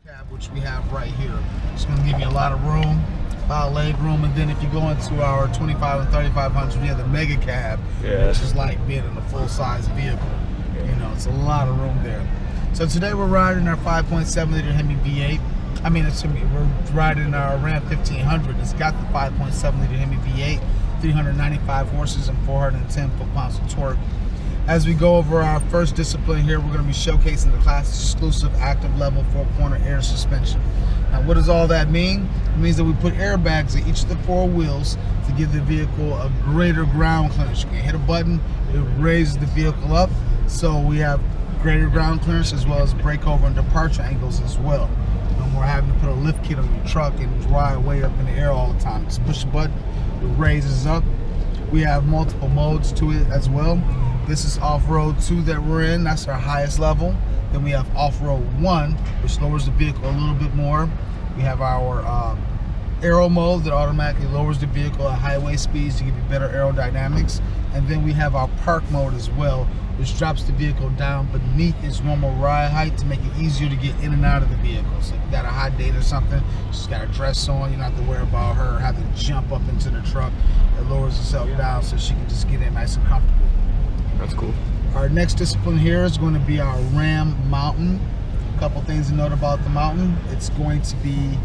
Cab, which we have right here. It's going to give you a lot of room, a lot of leg room, and then if you go into our 25 and 3500s, we have the mega cab, which is like being in a full-size vehicle. You know, it's a lot of room there. So today we're riding our 5.7 liter Hemi V8. We're riding our Ram 1500. It's got the 5.7 liter Hemi V8, 395 horses and 410 foot-pounds of torque. As we go over our first discipline here, we're going to be showcasing the class exclusive active level 4-corner air suspension. Now, what does all that mean? It means that we put airbags at each of the four wheels to give the vehicle a greater ground clearance. You can hit a button, it raises the vehicle up, so we have greater ground clearance as well as breakover and departure angles as well. No more having to put a lift kit on your truck and ride way up in the air all the time. Just push a button, it raises up. We have multiple modes to it as well. This is off-road 2 that we're in. That's our highest level. Then we have off-road 1, which lowers the vehicle a little bit more. We have our aero mode that automatically lowers the vehicle at highway speeds to give you better aerodynamics. And then we have our park mode as well, which drops the vehicle down beneath its normal ride height to make it easier to get in and out of the vehicle. So if you got a hot date or something, she's got a dress on, you don't have to worry about her having to jump up into the truck. It lowers itself down so she can just get in nice and comfortable. That's cool. Our next discipline here is going to be our Ram Mountain. A couple things to note about the Mountain. It's going to be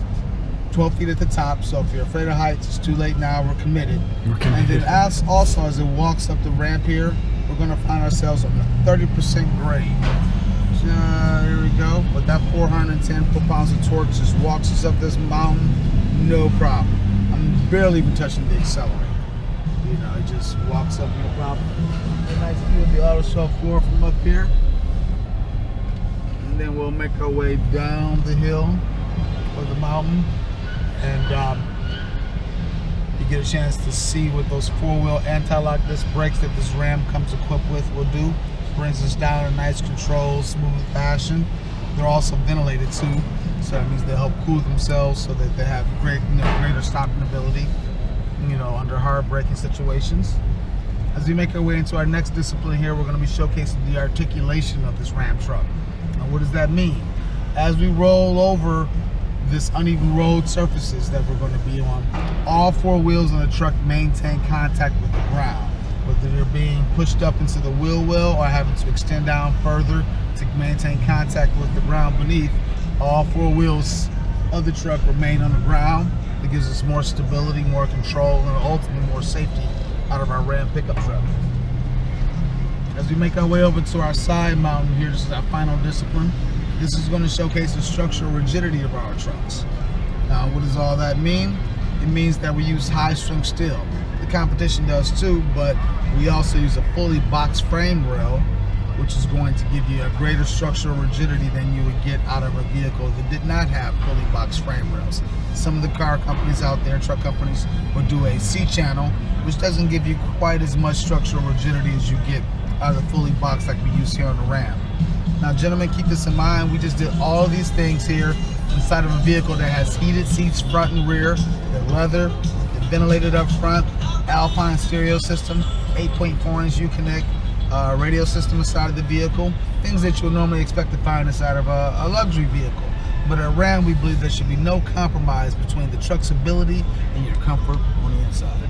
12 feet at the top, so if you're afraid of heights, it's too late now, we're committed. And then also as it walks up the ramp here, we're going to find ourselves on a 30% grade. Here we go. With that 410 foot-pounds of torque, just walks us up this mountain, no problem. I'm barely even touching the accelerator. You know, it just walks up, no problem. A nice view of the auto show floor from up here. And then we'll make our way down the hill or the mountain. And you get a chance to see what those four-wheel anti-lock disc brakes that this Ram comes equipped with will do. Brings us down in a nice, controlled, smooth fashion. They're also ventilated too, so that means they help cool themselves so that they have greater stopping ability, you know, under hard braking situations. As we make our way into our next discipline here, we're going to be showcasing the articulation of this Ram truck. Now, what does that mean? As we roll over this uneven road surfaces that we're going to be on, all four wheels on the truck maintain contact with the ground. Whether they're being pushed up into the wheel well or having to extend down further to maintain contact with the ground beneath, all four wheels of the truck remain on the ground. It gives us more stability, more control, and ultimately more safety out of our Ram pickup truck. As we make our way over to our side mountain here, this is our final discipline. This is going to showcase the structural rigidity of our trucks. Now, what does all that mean? It means that we use high-strength steel. The competition does too, but we also use a fully boxed frame rail, which is going to give you a greater structural rigidity than you would get out of a vehicle that did not have fully boxed frame rails. Some of the car companies out there, truck companies, will do a C-channel, which doesn't give you quite as much structural rigidity as you get out of the fully boxed like we use here on the Ram. Now, gentlemen, keep this in mind. We just did all of these things here inside of a vehicle that has heated seats front and rear, the leather, the ventilated up front, Alpine stereo system, 8.4-inch Uconnect radio system inside of the vehicle, things that you'll normally expect to find inside of a luxury vehicle. But at Ram, we believe there should be no compromise between the truck's ability and your comfort on the inside.